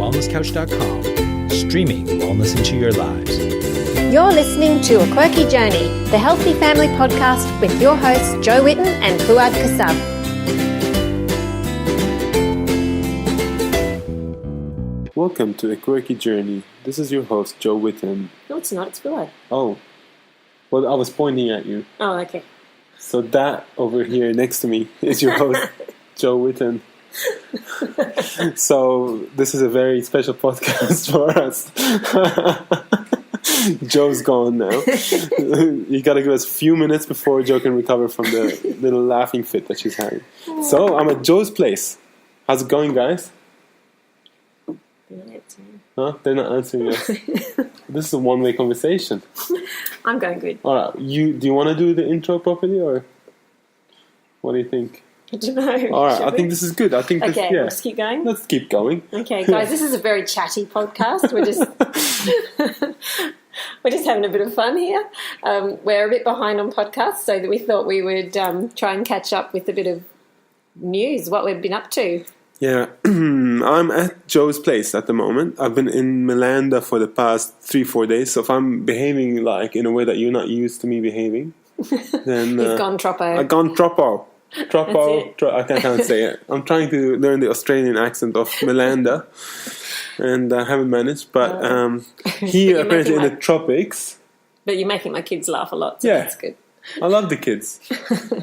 wellnesscouch.com, streaming wellness into your lives. You're listening to A Quirky Journey, the healthy family podcast with your hosts Jo Whitten and Fouad Kassab. Welcome to A Quirky Journey. This is your host, Jo Whitten. No, it's not. It's Fouad. Oh, well, I was pointing at you. Oh, okay. So that over here next to me is your host, Jo Whitten. So this is a very special podcast for us. Joe's gone now. You got to give us a few minutes before Joe can recover from the little laughing fit that she's having. So I'm at Joe's place. How's it going, guys? Huh? They're not answering us. This is a one-way conversation. I'm going good. All right. Do you want to do the intro properly, or what do you think? I don't know. All right. I think this is good. I think okay, yeah. let's keep going. Let's keep going. Okay, guys, this is a very chatty podcast. We're just we're just having a bit of fun here. We're a bit behind on podcasts, so that we thought we would try and catch up with a bit of news, what we've been up to. Yeah, I'm at Joe's place at the moment. I've been in Melanda for the past 3-4 days, so if I'm behaving like in a way that you're not used to me behaving, then You've gone troppo. I've gone troppo. I can't say it. I'm trying to learn the Australian accent of Melanda, and I haven't managed. But here, apparently in the tropics. But you're making my kids laugh a lot, so yeah, that's good. I love the kids.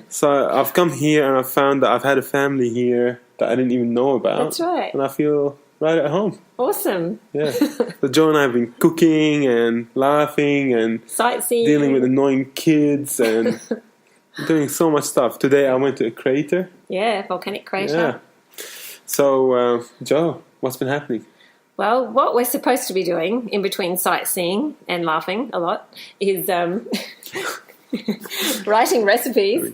So I've come here and I've found that I've had a family here that I didn't even know about. That's right. And I feel right at home. Awesome. Yeah. So Joe and I have been cooking and laughing and sightseeing, dealing with annoying kids and doing so much stuff. Today I went to a crater. Yeah, volcanic crater. Yeah. So, Joe, what's been happening? Well, what we're supposed to be doing in between sightseeing and laughing a lot is writing recipes.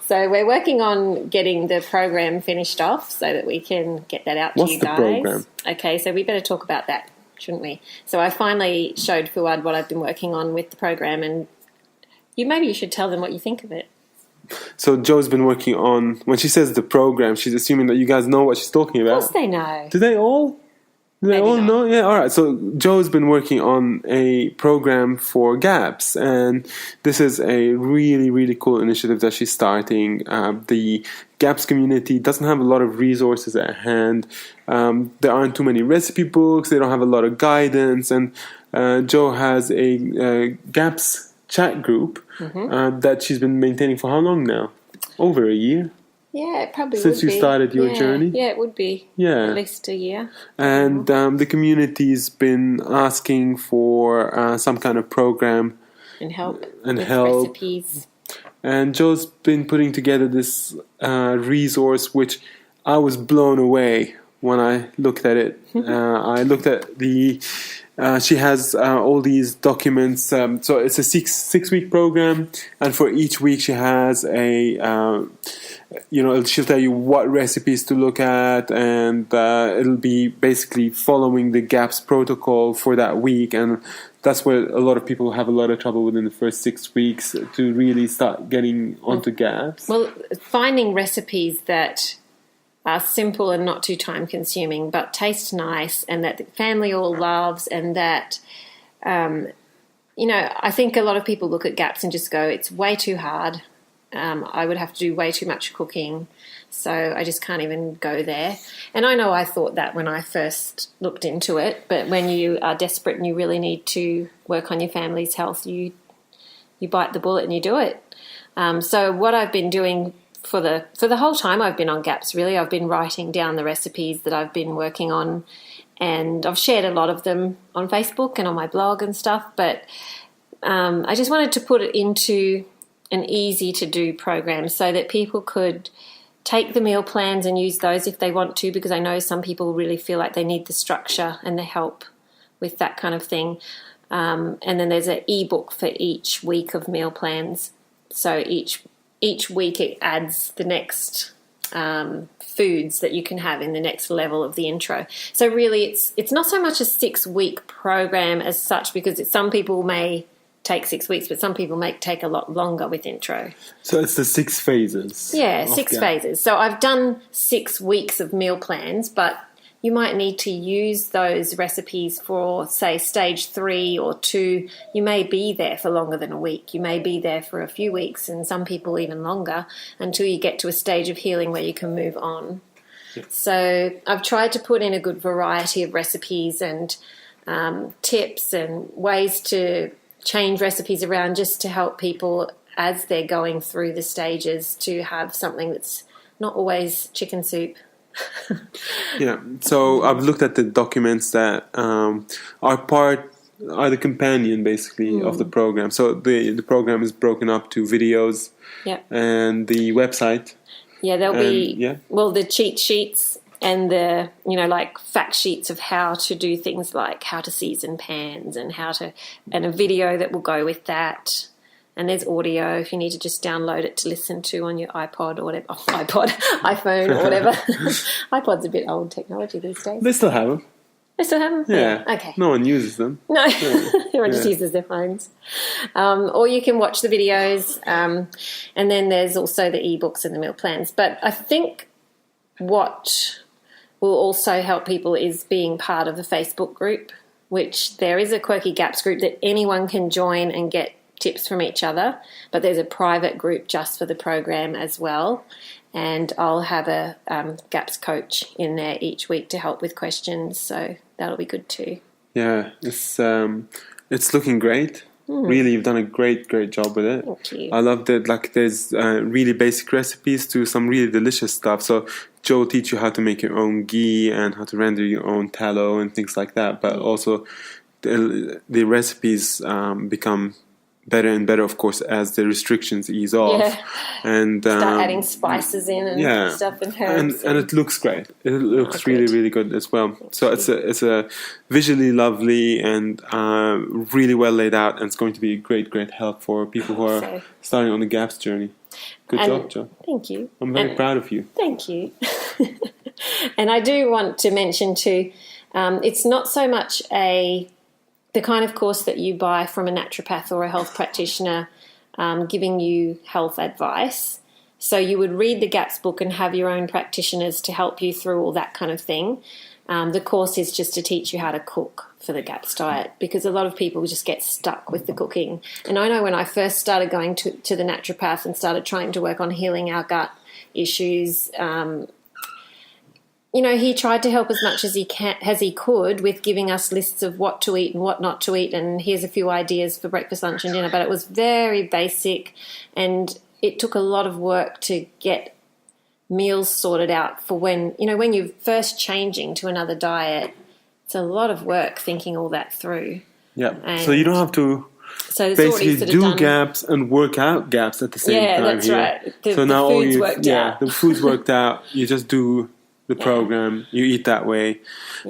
So we're working on getting the program finished off so that we can get that out to you guys. What's the program? Okay, so we better talk about that, shouldn't we? So I finally showed Fouad what I've been working on with the program, and maybe you should tell them what you think of it. So Joe's been working on, when she says the program, she's assuming that you guys know what she's talking about. Of course they know. Do they all? Do they all know? Yeah, all right. So Joe's been working on a program for GAPS, and this is a really, really cool initiative that she's starting. The GAPS community doesn't have a lot of resources at hand. There aren't too many recipe books. They don't have a lot of guidance, and Joe has a GAPS chat group that she's been maintaining for how long now? Over a year? Yeah, it probably Since would be. you started your journey? Yeah, it would be. Yeah. At least a year. And the community's been asking for some kind of program. And help. And with help. recipes. And Joe's been putting together this resource, which I was blown away when I looked at it. I looked at the... she has all these documents. So it's a six-week program, and for each week she has a... she'll tell you what recipes to look at, and it'll be basically following the GAPS protocol for that week. And that's where a lot of people have a lot of trouble within the first 6 weeks to really start getting onto GAPS. Well, finding recipes that are simple and not too time consuming, but taste nice, and that the family all loves, and that, I think a lot of people look at GAPS and just go, it's way too hard. I would have to do way too much cooking, so I just can't even go there. And I know I thought that when I first looked into it, but when you are desperate and you really need to work on your family's health, you bite the bullet and you do it. So what I've been doing for the whole time I've been on GAPS, really, I've been writing down the recipes that I've been working on, and I've shared a lot of them on Facebook and on my blog and stuff, but I just wanted to put it into an easy-to-do program so that people could take the meal plans and use those if they want to, because I know some people really feel like they need the structure and the help with that kind of thing. And then there's an ebook for each week of meal plans. So each week it adds the next foods that you can have in the next level of the intro. So really it's not so much a 6-week program as such, because some people may take 6 weeks, but some people may take a lot longer with intro. So it's the 6 phases. Yeah, 6 phases. So I've done 6 weeks of meal plans, but you might need to use those recipes for, say, stage 3 or 2. You may be there for longer than a week. You may be there for a few weeks, and some people even longer, until you get to a stage of healing where you can move on. So I've tried to put in a good variety of recipes and tips and ways to change recipes around, just to help people as they're going through the stages to have something that's not always chicken soup. Yeah, so I've looked at the documents that are the companion basically of the program. So the program is broken up to videos and the website. Yeah, there'll be the cheat sheets and the like fact sheets of how to do things like how to season pans and and a video that will go with that. And there's audio if you need to just download it to listen to on your iPod or whatever. iPhone or whatever. iPod's a bit old technology these days. They still have them. They still have them? Yeah. Okay. No one uses them. No, everyone just uses their phones. Or you can watch the videos. And then there's also the ebooks and the meal plans. But I think what will also help people is being part of the Facebook group, which there is a Quirky Gaps group that anyone can join and get tips from each other, but there's a private group just for the program as well, and I'll have a GAPS coach in there each week to help with questions, so that'll be good too. Yeah, it's looking great. Really, you've done a great job with it. Thank you. I love that. Like, there's really basic recipes to some really delicious stuff. So Jo will teach you how to make your own ghee and how to render your own tallow and things like that, but also the recipes become better and better, of course, as the restrictions ease off. Yeah. And start adding spices in and stuff and herbs. And it looks great. It looks really good as well. So it's a visually lovely and really well laid out, and it's going to be a great help for people who are starting on the GAPS journey. Good job, Jo. Thank you. I'm very proud of you. Thank you. And I do want to mention too, it's not so much the kind of course that you buy from a naturopath or a health practitioner giving you health advice. So you would read the GAPS book and have your own practitioners to help you through all that kind of thing. The course is just to teach you how to cook for the GAPS diet, because a lot of people just get stuck with the cooking. And I know when I first started going to the naturopath and started trying to work on healing our gut issues, he tried to help as much as he could with giving us lists of what to eat and what not to eat, and here's a few ideas for breakfast, lunch and dinner, but it was very basic, and it took a lot of work to get meals sorted out for when you're first changing to another diet. It's a lot of work thinking all that through. Yeah, and so you don't have to basically do GAPS and work out GAPS at the same time. Yeah, that's right. The food's worked out. The food's worked out. You just do the program, you eat that way,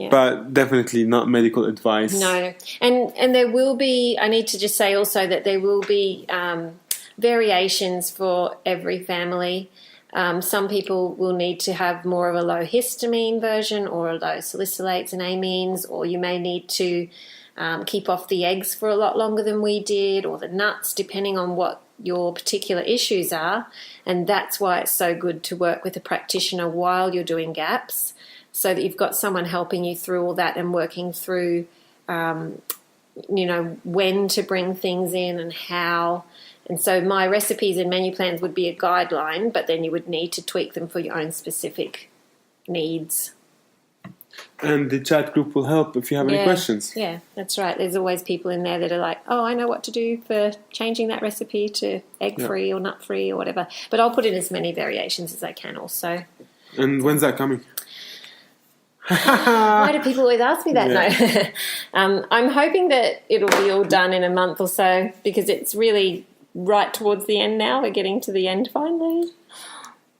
but definitely not medical advice. No, and there will be, I need to just say also that there will be variations for every family. Some people will need to have more of a low histamine version or a low salicylates and amines, or you may need to keep off the eggs for a lot longer than we did, or the nuts, depending on what your particular issues are. And that's why it's so good to work with a practitioner while you're doing GAPS, so that you've got someone helping you through all that and working through when to bring things in and how. And so my recipes and menu plans would be a guideline, but then you would need to tweak them for your own specific needs. And the chat group will help if you have any questions. Yeah, that's right. There's always people in there that are like, oh, I know what to do for changing that recipe to egg-free or nut-free or whatever. But I'll put in as many variations as I can also. And when's that coming? Why do people always ask me that? Yeah. No. I'm hoping that it'll be all done in a month or so, because it's really right towards the end now. We're getting to the end finally.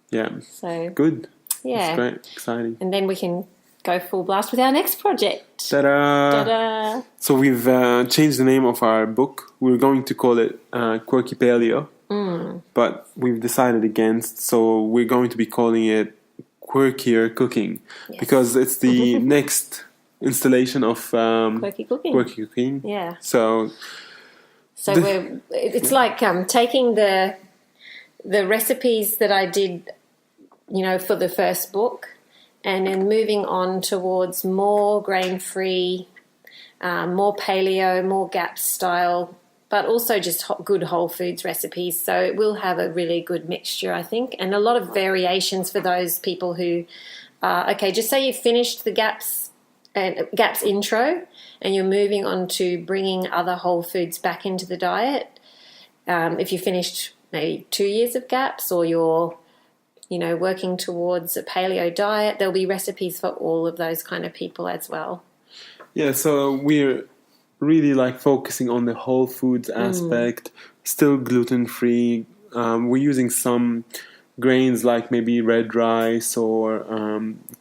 Yeah. So good. Yeah. That's great. Exciting. And then we can go full blast with our next project. Ta-da! Ta-da! So we've changed the name of our book. We're going to call it Quirky Paleo, but we've decided against. So we're going to be calling it Quirkier Cooking, because it's the next installation of Quirky Cooking. Quirky Cooking. Yeah. So it's like taking the recipes that I did, for the first book, and then moving on towards more grain-free, more paleo, more GAPS style, but also just good whole foods recipes. So it will have a really good mixture, I think, and a lot of variations for those people who, just say you've finished the GAPS intro and you're moving on to bringing other whole foods back into the diet. If you finished maybe 2 years of GAPS, or you're working towards a paleo diet, there'll be recipes for all of those kind of people as well. Yeah, so we're really focusing on the whole foods aspect, still gluten-free. We're using some grains like maybe red rice or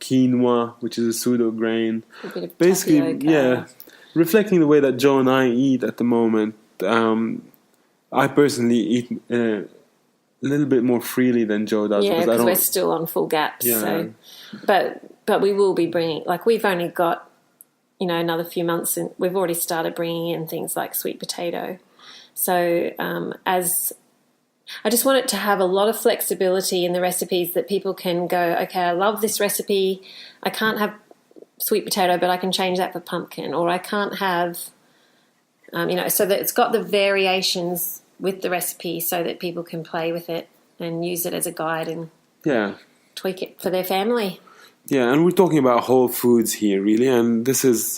quinoa, which is a pseudo grain. A bit of basically, tapioca. reflecting the way that Jo and I eat at the moment. I personally eat a little bit more freely than Jo does. Yeah, because we're still on full GAPS. Yeah. So, but we will be bringing, we've only got, another few months, and we've already started bringing in things like sweet potato. So I just want it to have a lot of flexibility in the recipes, that people can go, okay, I love this recipe. I can't have sweet potato, but I can change that for pumpkin, or I can't have, so that it's got the variations with the recipe so that people can play with it and use it as a guide and tweak it for their family. Yeah, and we're talking about whole foods here, really, and this is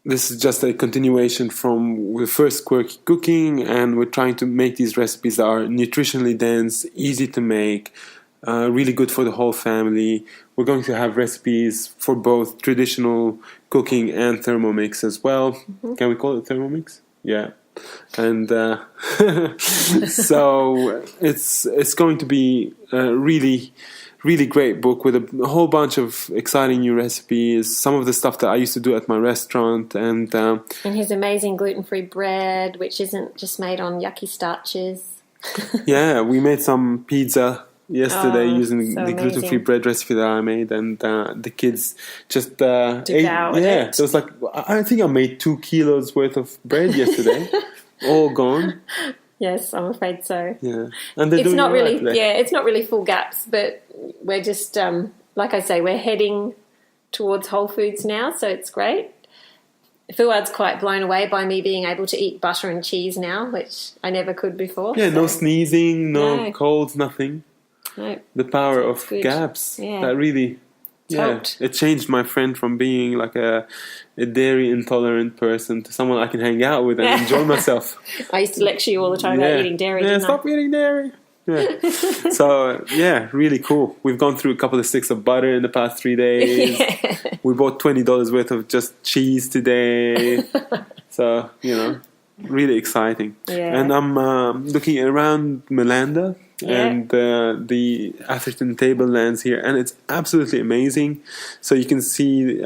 just a continuation from the first Quirky Cooking, and we're trying to make these recipes that are nutritionally dense, easy to make, really good for the whole family. We're going to have recipes for both traditional cooking and Thermomix as well. Mm-hmm. Can we call it Thermomix? Yeah. And so it's going to be a really, really great book with a whole bunch of exciting new recipes, some of the stuff that I used to do at my restaurant. And his amazing gluten-free bread, which isn't just made on yucky starches. Yeah, we made some pizza yesterday using so the gluten-free bread recipe that I made, and the kids just ate. Devoured it. So it's I think I made 2 kilos worth of bread yesterday, all gone. Yes, I'm afraid so. Yeah, and it's not really. Yeah, it's not really full GAPS, but we're just like I say, we're heading towards whole foods now, so it's great. Fouad's quite blown away by me being able to eat butter and cheese now, which I never could before. Yeah, no sneezing, no colds, nothing. No. The power of good. GAPS. Yeah. That really, it changed my friend from being like a dairy intolerant person to someone I can hang out with and enjoy myself. I used to lecture you all the time about eating dairy. Yeah, stop eating dairy. Yeah. So, really cool. We've gone through a couple of sticks of butter in the past 3 days. Yeah. We bought $20 worth of just cheese today. So, really exciting. Yeah. And I'm looking around Melanda and the Atherton tablelands here, and it's absolutely amazing. So you can see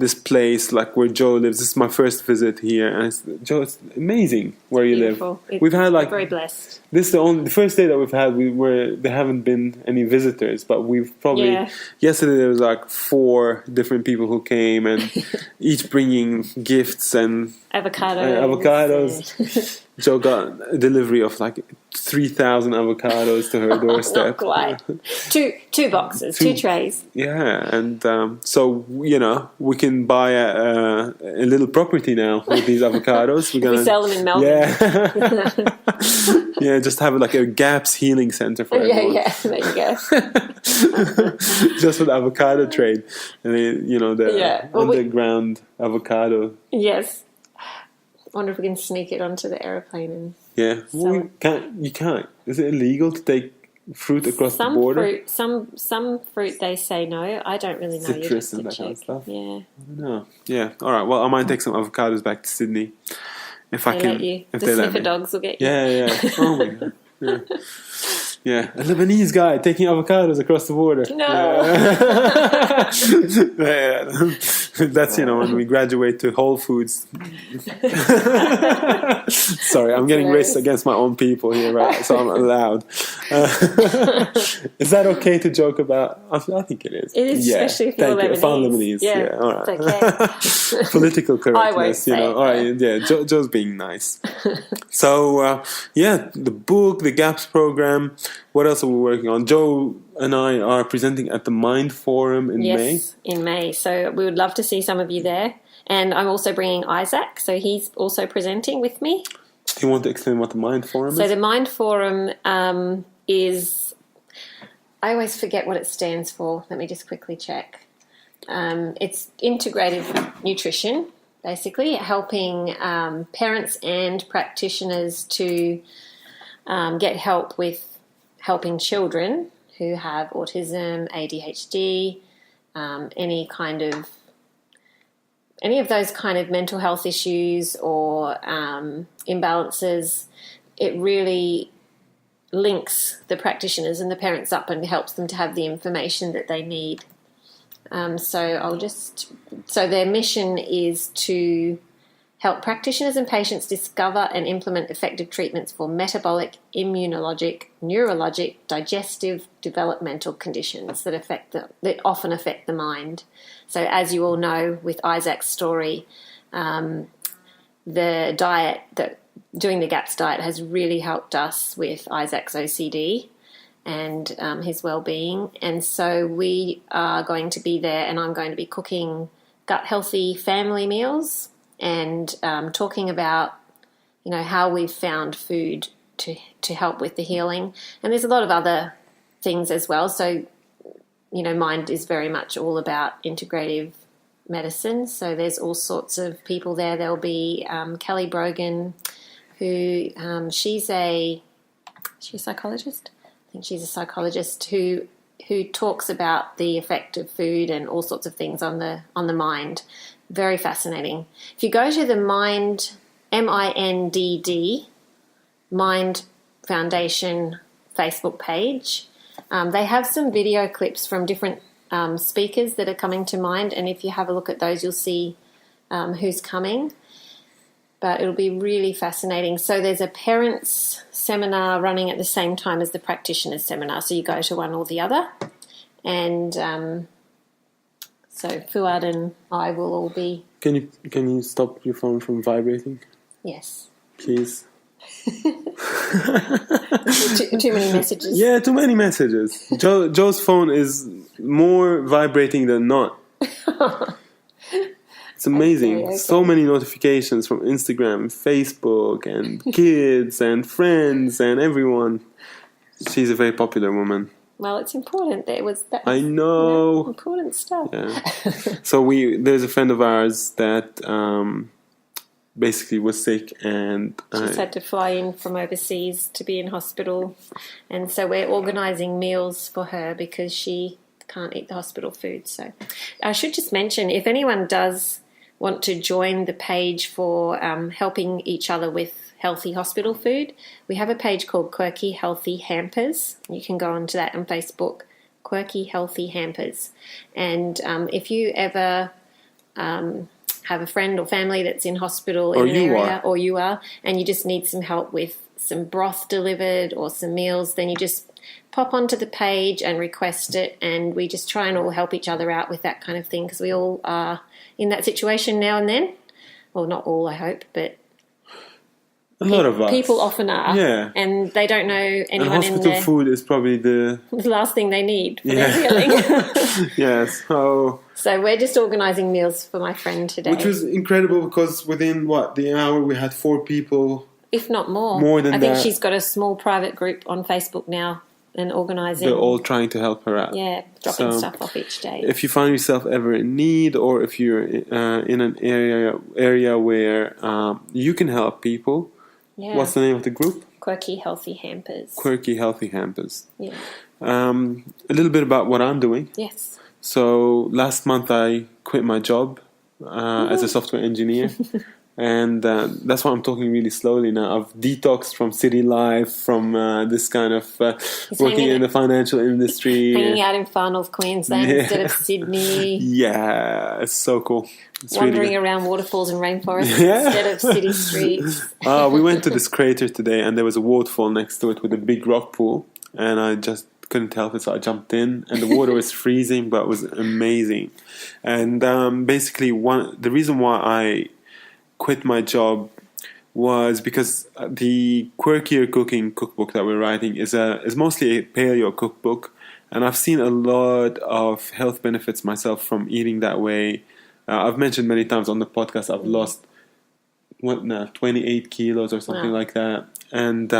this place, like where Jo lives. This is my first visit here, and Jo, it's amazing where you Beautiful. live. We've had very blessed. This is the first day that we've had where there haven't been any visitors, but we've probably yesterday there was 4 different people who came, and each bringing gifts and avocados. Jo got a delivery of 3,000 avocados to her doorstep. Not quite. Two boxes, 2 trays. Yeah, and so we can buy a little property now with these avocados. We sell them in Melbourne. Yeah. Yeah, just have a GAPS healing center for everyone. Yeah, there you go. Just for the avocado trade, and the underground avocado. Yes. I wonder if we can sneak it onto the airplane and you can't. Is it illegal to take fruit across the border? Some fruit they say no. I don't really know. Citrus and that kind of stuff. Yeah. I don't know. Yeah. All right. Well, I might take some avocados back to Sydney if I can. Let you. If the they let sniffer me. dogs will get you. Yeah. Oh my god. Yeah. Yeah, a Lebanese guy taking avocados across the border. No. That's, when we graduate to Whole Foods. Sorry, I'm getting racist against my own people here, right? So I'm allowed. Is that okay to joke about? I think it is. It is, especially if you're Lebanese. Found Lebanese. Yeah, all right. It's okay. Political correctness, I won't say All right, yeah, Joe's being nice. So, the book, the GAPS program. What else are we working on? Jo and I are presenting at the Mind Forum in May. Yes, in May. So we would love to see some of you there. And I'm also bringing Isaac, so he's also presenting with me. Do you want to explain what the Mind Forum is? So the Mind Forum is... I always forget what it stands for. Let me just quickly check. It's integrative nutrition, basically, helping parents and practitioners to get help with helping children who have autism, ADHD, any of those kind of mental health issues or imbalances. It really links the practitioners and the parents up and helps them to have the information that they need. So their mission is to help practitioners and patients discover and implement effective treatments for metabolic, immunologic, neurologic, digestive, developmental conditions that often affect the mind. So as you all know, with Isaac's story, the diet, doing the GAPS diet has really helped us with Isaac's OCD and his well-being. And so we are going to be there, and I'm going to be cooking gut-healthy family meals and talking about, how we've found food to help with the healing. And there's a lot of other things as well. So, Mind is very much all about integrative medicine. So there's all sorts of people there. There'll be Kelly Brogan, who she's a psychologist? I think she's a psychologist who talks about the effect of food and all sorts of things on the mind. Very fascinating. If you go to the Mind, MINDD, Mind Foundation Facebook page, they have some video clips from different speakers that are coming to mind, and if you have a look at those, you'll see who's coming. But it'll be really fascinating. So there's a parents' seminar running at the same time as the practitioners' seminar, so you go to one or the other. And so Fouad and I will all be... Can you stop your phone from vibrating? Yes. Please. Too many messages. Yeah, too many messages. Jo's phone is more vibrating than not. It's amazing. Okay. So many notifications from Instagram, Facebook, and kids and friends and everyone. She's a very popular woman. Well, it's important. That I know. Important stuff. Yeah. So there's a friend of ours that basically was sick, and she's had to fly in from overseas to be in hospital, and so we're organising meals for her because she can't eat the hospital food. So I should just mention, if anyone does want to join the page for helping each other with healthy hospital food, we have a page called Quirky Healthy Hampers. You can go onto that on Facebook, Quirky Healthy Hampers. And if you ever have a friend or family that's in hospital in an area, or you are, and you just need some help with some broth delivered or some meals, then you just pop onto the page and request it, and we just try and all help each other out with that kind of thing, because we all are in that situation now and then. Well, not all, I hope, but a lot of us. People often are. Yeah. And they don't know anyone and hospital food is probably the last thing they need for their healing. Yes. So we're just organising meals for my friend today. Which was incredible, because within, the hour we had 4 people. If not more. More than that. I think she's got a small private group on Facebook now and organising. They're all trying to help her out. Yeah, dropping stuff off each day. If you find yourself ever in need, or if you're in an area where you can help people, what's the name of the group? Quirky Healthy Hampers. Quirky Healthy Hampers. Yeah. A little bit about what I'm doing. Yes. So last month I quit my job as a software engineer. And that's why I'm talking really slowly now. I've detoxed from city life, from this kind of working in the financial industry. Hanging out in Far North Queensland instead of Sydney. Yeah, it's so cool. It's wandering really around waterfalls and rainforests instead of city streets. We went to this crater today, and there was a waterfall next to it with a big rock pool. And I just couldn't help it, so I jumped in. And the water was freezing, but it was amazing. And basically, the reason why I quit my job was because the Quirky Cooking cookbook that we're writing is mostly a paleo cookbook, and I've seen a lot of health benefits myself from eating that way. I've mentioned many times on the podcast I've lost 28 kilos or something like that, and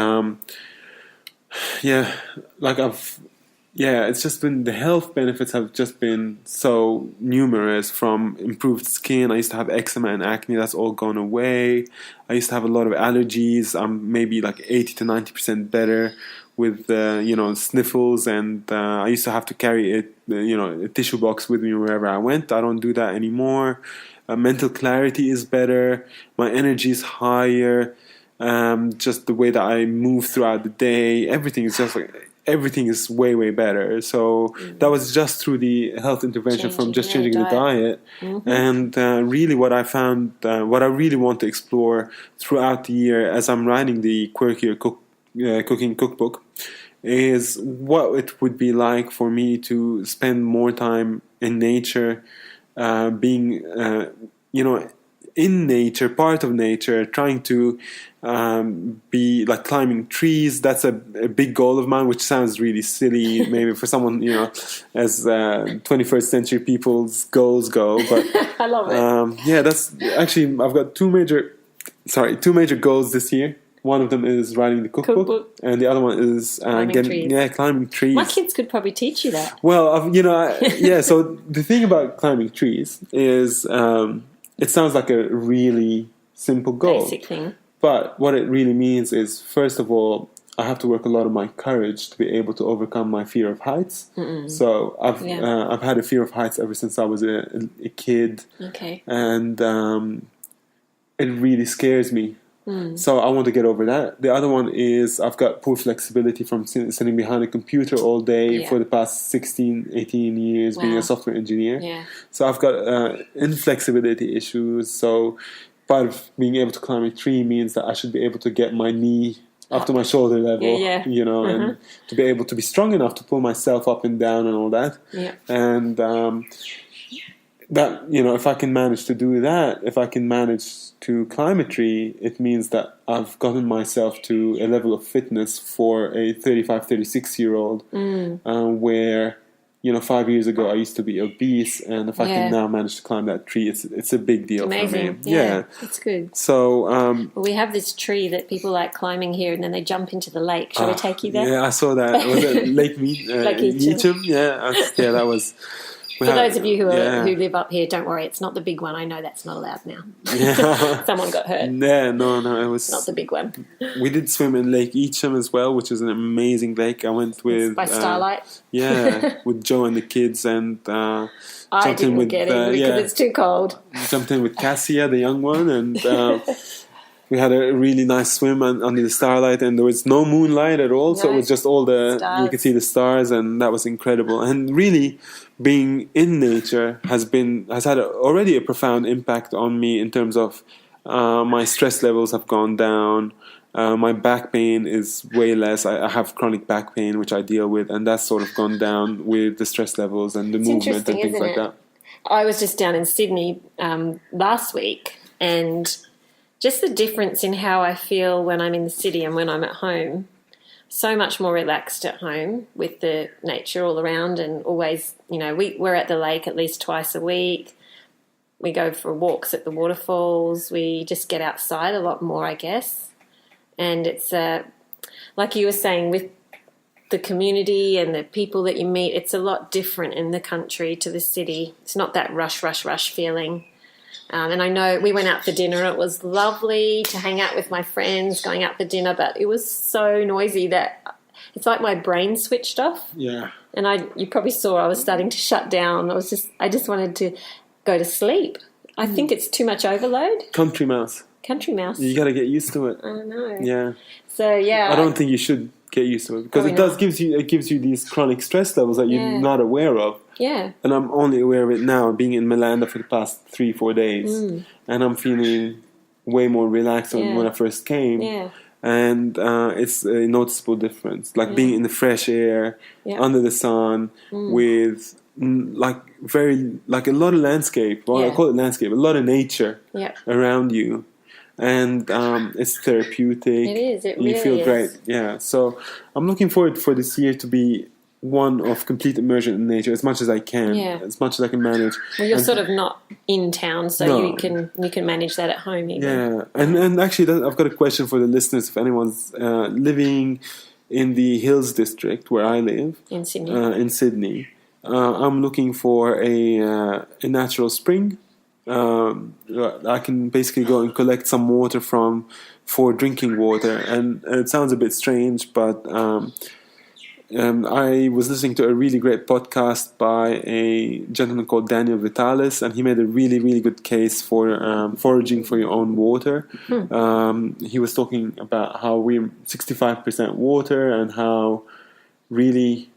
it's just been, the health benefits have just been so numerous, from improved skin. I used to have eczema and acne, that's all gone away. I used to have a lot of allergies. I'm maybe like 80 to 90% better with sniffles, and I used to have to carry a tissue box with me wherever I went. I don't do that anymore. Mental clarity is better. My energy is higher. Just the way that I move throughout the day, everything is way, way better. So that was just through the health intervention from just changing the diet. Mm-hmm. And really what I found, what I really want to explore throughout the year as I'm writing the Quirky Cooking cookbook, is what it would be like for me to spend more time in nature, being, in nature, part of nature, trying to be like climbing trees. That's a big goal of mine, which sounds really silly maybe for someone, as 21st century people's goals go. But I love it. That's actually, I've got two major goals this year. One of them is writing the cookbook. And the other one is climbing trees. My kids could probably teach you that. Well, so the thing about climbing trees is it sounds like a really simple goal. Basic thing. But what it really means is, first of all, I have to work a lot of my courage to be able to overcome my fear of heights. Mm-mm. So I've had a fear of heights ever since I was a kid. Okay. And it really scares me. So I want to get over that. The other one is I've got poor flexibility from sitting behind a computer all day for the past 16, 18 years being a software engineer. Yeah. So I've got inflexibility issues. So part of being able to climb a tree means that I should be able to get my knee up to my shoulder level, and to be able to be strong enough to pull myself up and down and all that. Yeah. And that, if I can manage to do that, if I can manage to climb a tree, it means that I've gotten myself to a level of fitness for a 35, 36-year-old, where, 5 years ago I used to be obese, and if I can now manage to climb that tree, it's a big deal for me. Yeah, it's good. So we have this tree that people like climbing here, and then they jump into the lake. Shall we take you there? Yeah, I saw that. Was it Lake Meacham? Yeah, that was... For those of you who live up here, don't worry, it's not the big one. I know that's not allowed now. Yeah. Someone got hurt. Yeah, no, it was not the big one. We did swim in Lake Eacham as well, which is an amazing lake. I went with by Starlight. With Jo and the kids, and I didn't get in because it's too cold. Jumped in with Cassia, the young one, and we had a really nice swim under the starlight, and there was no moonlight at all, so it was just all stars. You could see the stars, and that was incredible. And really, being in nature has had already a profound impact on me in terms of my stress levels have gone down. My back pain is way less. I have chronic back pain, which I deal with, and that's sort of gone down with the stress levels and the movement and things like that. I was just down in Sydney last week, and just the difference in how I feel when I'm in the city and when I'm at home. So much more relaxed at home with the nature all around, and always, we're at the lake at least twice a week. We go for walks at the waterfalls. We just get outside a lot more, I guess. And it's like you were saying, with the community and the people that you meet, it's a lot different in the country to the city. It's not that rush feeling. And I know we went out for dinner. It was lovely to hang out with my friends going out for dinner, but it was so noisy that it's like my brain switched off. Yeah. And you probably saw I was starting to shut down. I just wanted to go to sleep. I think it's too much overload. Country mouse. You got to get used to it. I know. Yeah. So yeah. I don't think you should get used to it, because it gives you these chronic stress levels that you're not aware of. Yeah. And I'm only aware of it now, being in Malanda for the past 3-4 days. And I'm feeling way more relaxed than when I first came. Yeah. And it's a noticeable difference. Like being in the fresh air, under the sun, with a lot of landscape. Well, I call it landscape. A lot of nature around you. and it's therapeutic. It is. It You really feel is. great. Yeah. So I'm looking forward for this year to be one of complete immersion in nature as much as I can, Yeah. as much as I can manage. Well, you're And- sort of not in town, so No. you can manage that at home even. Yeah, and actually, I've got a question for the listeners. If anyone's living in the Hills District where I live In Sydney. in Sydney, I'm looking for a natural spring. I can basically go and collect some water from for drinking water, and it sounds a bit strange, but I was listening to a really great podcast by a gentleman called Daniel Vitalis, and he made a really, really good case for foraging for your own water. He was talking about how we're 65% water and how really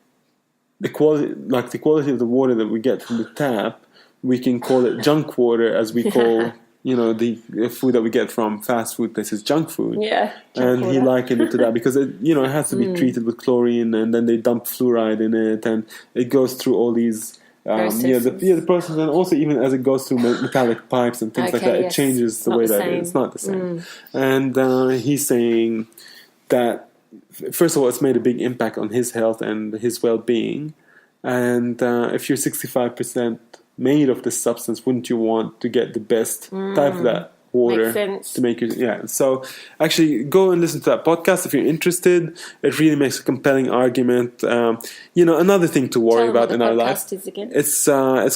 the quality of the water that we get from the tap, we can call it junk water, as we call the food that we get from fast food places junk food. Yeah. And he likened it to that because it has to be treated with chlorine, and then they dump fluoride in it, and it goes through all these the process, and also even as it goes through metallic pipes and things like that, yes. it changes the way that it is. It's not the same. And he's saying that first of all, it's made a big impact on his health and his well-being. And if you're 65% made of this substance, wouldn't you want to get the best type of that water? Makes sense. To make you so actually go and listen to that podcast if you're interested. It really makes a compelling argument. Another thing to worry about in our life, it's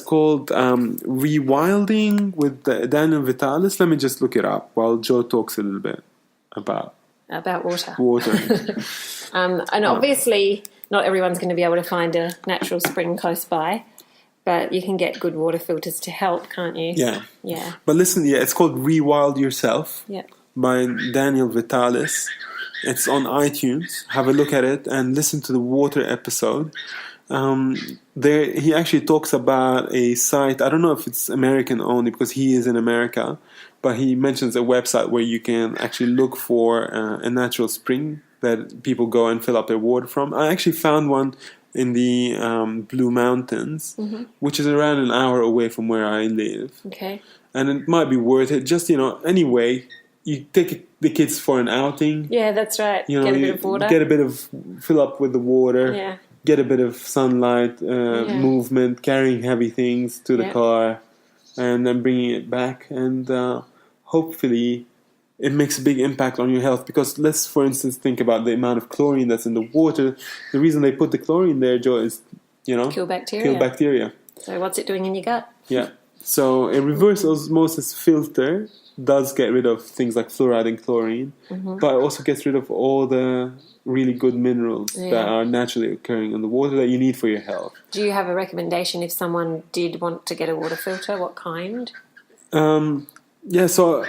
called Rewilding with Daniel Vitalis. Let me just look it up while Jo talks a little bit about water. And obviously not everyone's going to be able to find a natural spring close by, but you can get good water filters to help, can't you? Yeah. But listen, it's called Rewild Yourself by Daniel Vitalis. It's on iTunes. Have a look at it and listen to the water episode. There, he actually talks about a site. I don't know if it's American only because he is in America, but he mentions a website where you can actually look for a natural spring that people go and fill up their water from. I actually found one in the Blue Mountains, which is around an hour away from where I live. Okay. And it might be worth it. Just, anyway, you take the kids for an outing. Yeah, that's right. Get a bit of water. Fill up with the water. Yeah. Get a bit of sunlight, movement, carrying heavy things to the car, and then bringing it back. And hopefully it makes a big impact on your health, because let's, for instance, think about the amount of chlorine that's in the water. The reason they put the chlorine there, Jo, is, kill bacteria. So what's it doing in your gut? Yeah. So a reverse osmosis filter does get rid of things like fluoride and chlorine, but it also gets rid of all the really good minerals that are naturally occurring in the water that you need for your health. Do you have a recommendation if someone did want to get a water filter? What kind? So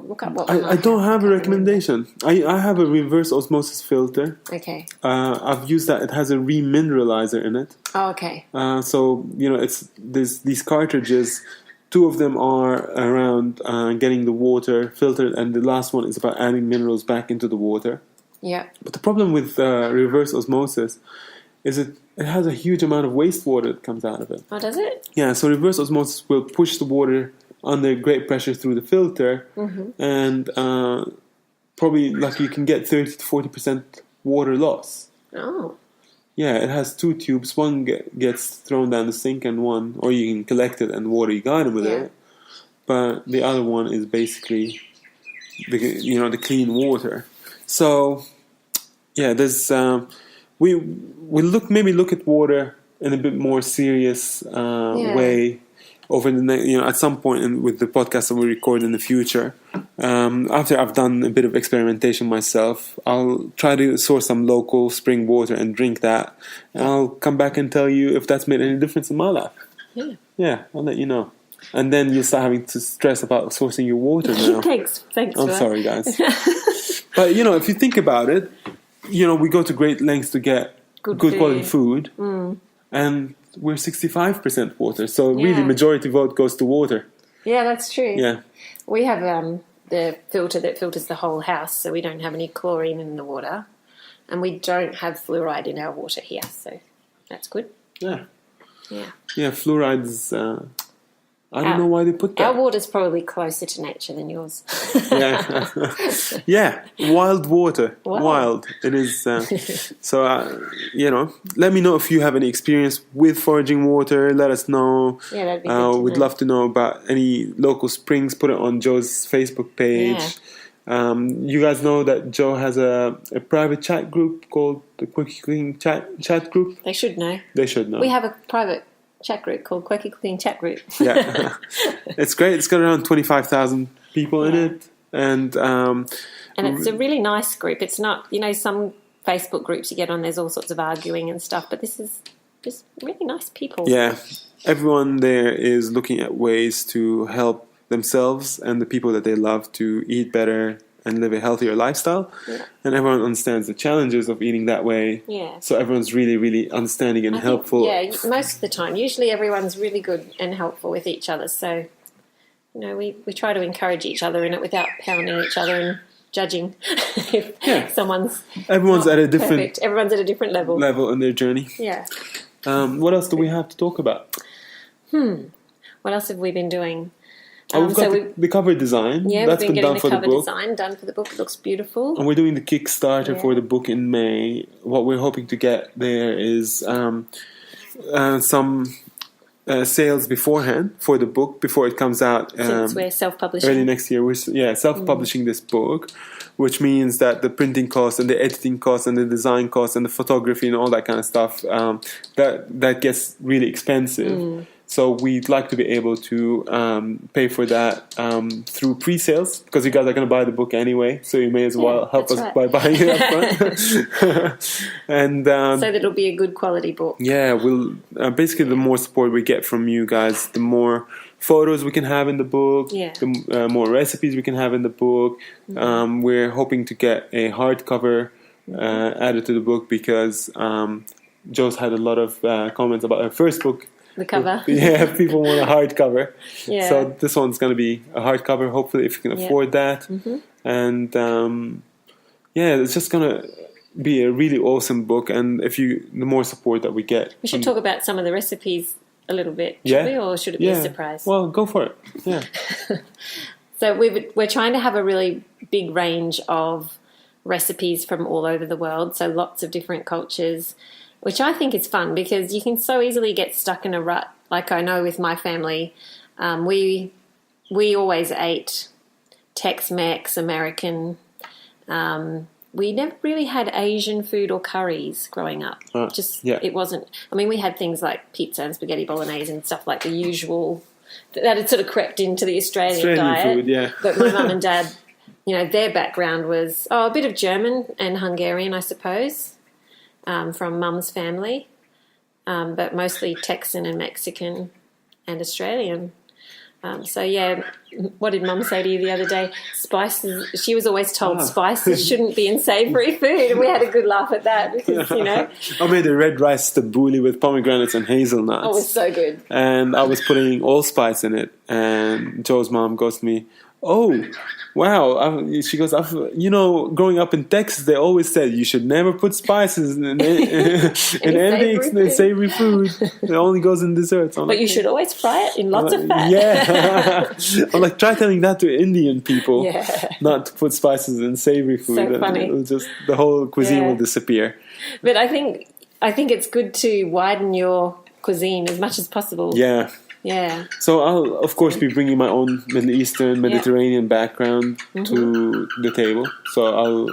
Look up what I don't have a recommendation. I have a reverse osmosis filter. Okay. I've used that. It has a remineralizer in it. Oh, okay. So there's these cartridges. 2 of them are around getting the water filtered, and the last one is about adding minerals back into the water. Yeah. But the problem with reverse osmosis is it has a huge amount of wastewater that comes out of it. Oh, does it? Yeah. So reverse osmosis will push the water under great pressure through the filter, and probably you can get 30 to 40% water loss. Oh. Yeah, it has 2 tubes. One gets thrown down the sink, and one, or you can collect it and water your garden with it. But the other one is basically the clean water. So there's we look at water in a bit more serious way over the next, at some point with the podcast that we record in the future. After I've done a bit of experimentation myself, I'll try to source some local spring water and drink that. And I'll come back and tell you if that's made any difference in my life. Yeah, I'll let you know. And then you'll start having to stress about sourcing your water now. Thanks. I'm sorry, guys. But, if you think about it, we go to great lengths to get good quality food. And we're 65% water. So really, majority vote goes to water. Yeah, that's true. Yeah. We have the filter that filters the whole house, so we don't have any chlorine in the water. And we don't have fluoride in our water here, so that's good. Yeah. Yeah. Yeah, fluoride's I don't know why they put that. Our water's probably closer to nature than yours. Yeah, yeah, wild water, Wow. wild. It is. So, let me know if you have any experience with foraging water. Let us know. Yeah, that'd be good to We'd know. love to know about any local springs. Put it on Jo's Facebook page. You guys know that Jo has a private chat group called the Quirky Cooking chat group. They should know. They should know. We have a private chat group called Quirky Cooking Chat Group. Yeah, it's great. It's got around 25,000 people in it, and it's a really nice group. It's not, some Facebook groups you get on, there's all sorts of arguing and stuff, but this is just really nice people. Yeah, everyone there is looking at ways to help themselves and the people that they love to eat better and live a healthier lifestyle. Yeah. And everyone understands the challenges of eating that way. Yeah. So everyone's really, really understanding and helpful. Yeah, most of the time. Usually everyone's really good and helpful with each other. So, we try to encourage each other in it without pounding each other and judging if someone's Everyone's not at a different perfect. Everyone's at a different level in their journey. Yeah. What else do we have to talk about? What else have we been doing? We've got the cover design. Yeah, That's we've been been getting done for the the cover book. design done for the book. It looks beautiful. And we're doing the Kickstarter Yeah. for the book in May. What we're hoping to get there is some sales beforehand for the book before it comes out. Since we're self-publishing. Early next year. We're self-publishing this book, which means that the printing costs and the editing costs and the design costs and the photography and all that kind of stuff, that gets really expensive. So we'd like to be able to pay for that through pre-sales, because you guys are going to buy the book anyway, so you may as well help us by buying it up front. And so that it'll be a good quality book. yeah, we'll basically, the more support we get from you guys, the more photos we can have in the book, the more recipes we can have in the book. We're hoping to get a hardcover added to the book, because Jo's had a lot of comments about her first book. The cover. Yeah, people want a hardcover. Yeah. So this one's going to be a hardcover, hopefully, if you can afford that. And it's just going to be a really awesome book. And the more support that we get. We should talk about some of the recipes a little bit, Yeah. should we? Or should it be a surprise? Well, go for it. Yeah. So we're trying to have a really big range of recipes from all over the world. So lots of different cultures, which I think is fun, because you can so easily get stuck in a rut. Like I know with my family, we always ate Tex-Mex, American. We never really had Asian food or curries growing up. It wasn't. I mean, we had things like pizza and spaghetti bolognese and stuff like the usual that had sort of crept into the Australian diet. Food, yeah. But my mum and dad, their background was a bit of German and Hungarian, I suppose. From Mum's family, but mostly Texan and Mexican and Australian. What did Mum say to you the other day? Spices. She was always told spices shouldn't be in savoury food, and we had a good laugh at that because I made a red rice tabbouleh with pomegranates and hazelnuts. Oh, it was so good. And I was putting allspice in it, and Jo's mom goes to me, "Oh, wow." She goes, growing up in Texas, they always said you should never put spices in anything in savory food. It only goes in desserts. But you should always fry it in lots of fat. Yeah. I'm like, try telling that to Indian people, not to put spices in savory food. So funny. It'll just, the whole cuisine will disappear. But I think it's good to widen your cuisine as much as possible. Yeah. Yeah. So I'll, of course, be bringing my own Middle Eastern, Mediterranean background to the table. So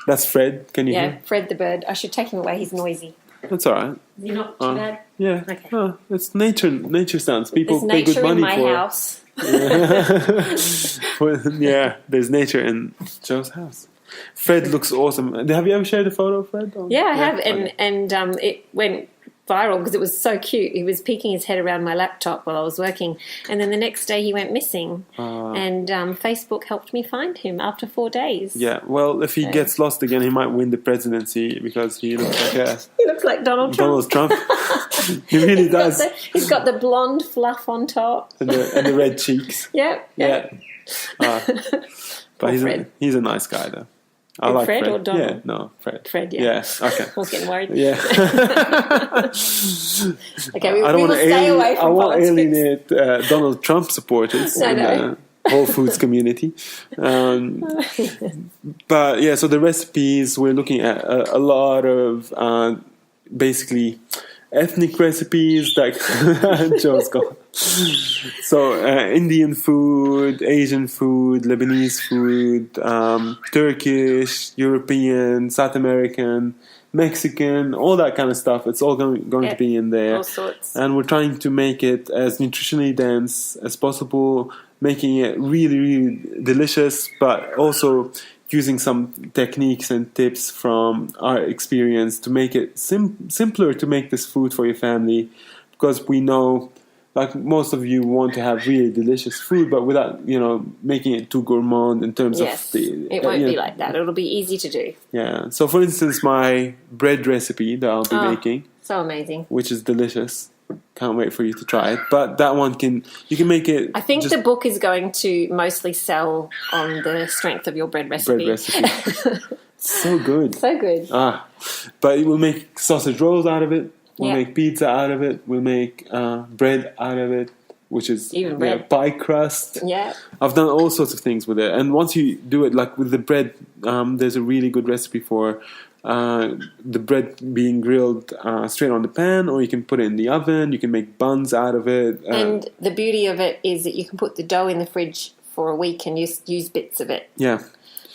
that's Fred. Can you hear? Yeah, Fred the bird. I should take him away. He's noisy. That's all right. Is he not too bad? Yeah. Okay. It's nature sounds. People There's pay good nature money in my for house. There's nature in Jo's house. Fred looks awesome. Have you ever shared a photo of Fred? Yeah, I have, and it went viral because it was so cute. He was peeking his head around my laptop while I was working, and then the next day he went missing. And Facebook helped me find him after 4 days. Yeah, well, if he gets lost again, he might win the presidency because he looks like he looks like Donald Trump. He really does. He's got the blonde fluff on top and the red cheeks. Yeah. But he's a nice guy, though. I like Fred Fred. or Donald? Yeah, no, Fred. Fred, yeah. Yeah, okay. I was getting worried. Yeah. Okay, we I don't will want to stay away from I won't politics. alienate Donald Trump supporters in the Whole Foods community. But yeah, so the recipes, we're looking at a lot of basically ethnic recipes like Joe's gone. So Indian food, Asian food, Lebanese food, Turkish, European, South American, Mexican, all that kind of stuff. It's all going to be in there. All sorts. And we're trying to make it as nutritionally dense as possible, making it really, really delicious, but also using some techniques and tips from our experience to make it simpler to make this food for your family, because we know, like, most of you want to have really delicious food, but without, making it too gourmand in terms of the... It won't be like that. It'll be easy to do. Yeah. So, for instance, my bread recipe that I'll be making, so amazing, which is delicious. Can't wait for you to try it. But that one you can make it... I think the book is going to mostly sell on the strength of your bread recipe. So good. So good. But we'll make sausage rolls out of it. We'll Yeah. make pizza out of it. We'll make bread out of it, which is Even bread. Pie crust. Yeah. I've done all sorts of things with it. And once you do it, like with the bread, there's a really good recipe for the bread being grilled straight on the pan, or you can put it in the oven. You can make buns out of it. And the beauty of it is that you can put the dough in the fridge for a week and use bits of it. Yeah.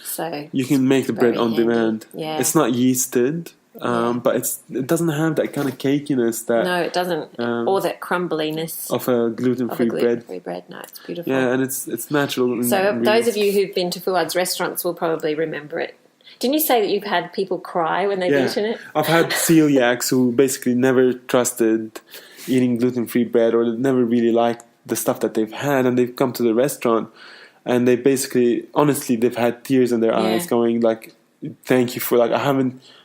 So you can make the bread on handy. demand. Yeah. It's not yeasted. But it doesn't have that kind of cakiness that... No, it doesn't. Or that crumbliness of a gluten-free bread. No, it's beautiful. Yeah, and it's natural. So those of you who've been to Fouad's restaurants will probably remember it. Didn't you say that you've had people cry when they've eaten it? I've had celiacs who basically never trusted eating gluten-free bread, or never really liked the stuff that they've had, and they've come to the restaurant and they basically, honestly, they've had tears in their eyes going like, thank you for, like,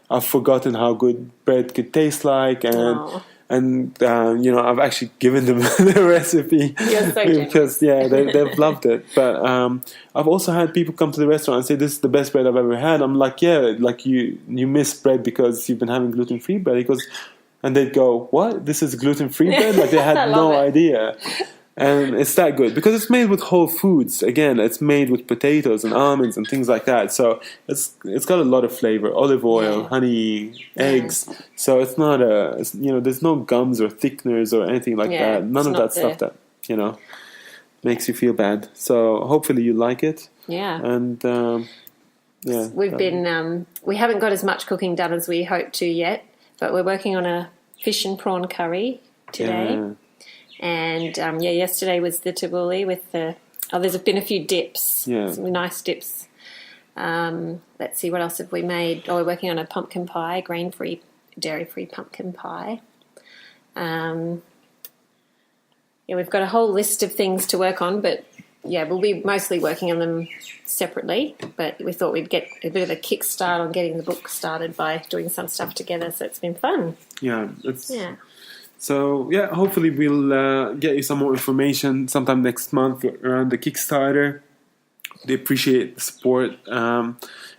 I've forgotten how good bread could taste like, and I've actually given them the recipe because they've loved it. But I've also had people come to the restaurant and say, this is the best bread I've ever had. I'm like, like you miss bread because you've been having gluten-free bread. He goes, and they'd go, what? This is gluten-free bread? Like, they had no idea. And it's that good because it's made with whole foods. Again, it's made with potatoes and almonds and things like that. So it's got a lot of flavor: olive oil, honey, eggs. So it's not there's no gums or thickeners or anything like that. None of that stuff that makes you feel bad. So hopefully you like it. Yeah. And we've been we haven't got as much cooking done as we hoped to yet, but we're working on a fish and prawn curry today. Yeah. And yesterday was the tabbouleh with there's been a few dips, some nice dips. Let's see, what else have we made? We're working on a pumpkin pie, grain-free, dairy-free pumpkin pie. We've got a whole list of things to work on, but we'll be mostly working on them separately. But we thought we'd get a bit of a kickstart on getting the book started by doing some stuff together. So it's been fun. So, hopefully we'll get you some more information sometime next month around the Kickstarter. They appreciate the support.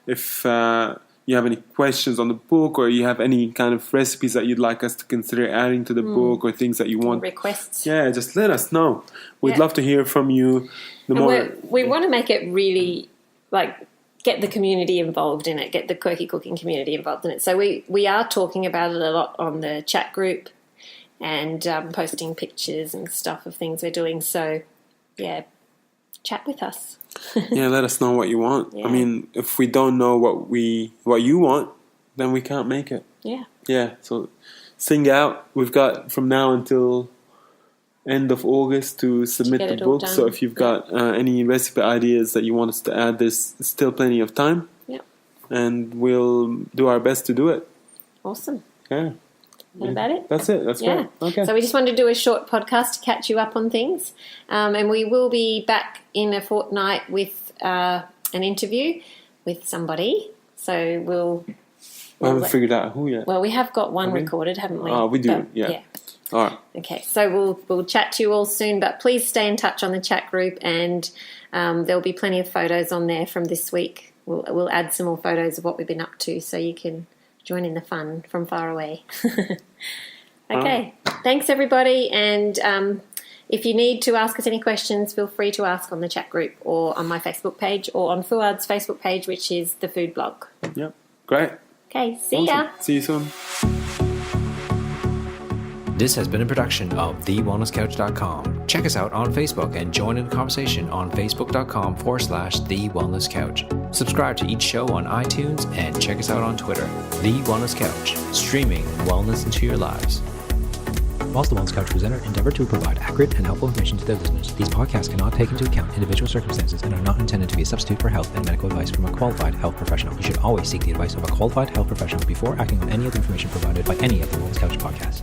If you have any questions on the book, or you have any kind of recipes that you'd like us to consider adding to the book, or things that you want... requests. Just let us know. We'd love to hear from you. We want to make it really, get the community involved in it, get the Quirky Cooking community involved in it. So we are talking about it a lot on the chat group, and posting pictures and stuff of things we're doing. So, chat with us. Let us know what you want. I mean, if we don't know what you want, then we can't make it. So sing out. We've got from now until end of August to submit the book. So if you've got any recipe ideas that you want us to add, there's still plenty of time. And we'll do our best to do it. Awesome. Is that about it? That's it. That's great. Okay. So we just wanted to do a short podcast to catch you up on things. And we will be back in a fortnight with an interview with somebody. So I haven't figured out who yet. Well, we have got one recorded, haven't we? Oh, we do, yeah. All right. Okay, so we'll chat to you all soon, but please stay in touch on the chat group, and there'll be plenty of photos on there from this week we'll add some more photos of what we've been up to so you can join in the fun from far away. Okay, thanks everybody, and if you need to ask us any questions, feel free to ask on the chat group or on my Facebook page or on Fouad's Facebook page, which is the food blog. Yep, great. Okay, see ya. See you soon. This has been a production of TheWellnessCouch.com. Check us out on Facebook and join in the conversation on Facebook.com/The Wellness Couch. Subscribe to each show on iTunes and check us out on Twitter. The Wellness Couch, streaming wellness into your lives. Whilst the Wellness Couch presenter endeavor to provide accurate and helpful information to their listeners, these podcasts cannot take into account individual circumstances and are not intended to be a substitute for health and medical advice from a qualified health professional. You should always seek the advice of a qualified health professional before acting on any of the information provided by any of the Wellness Couch podcasts.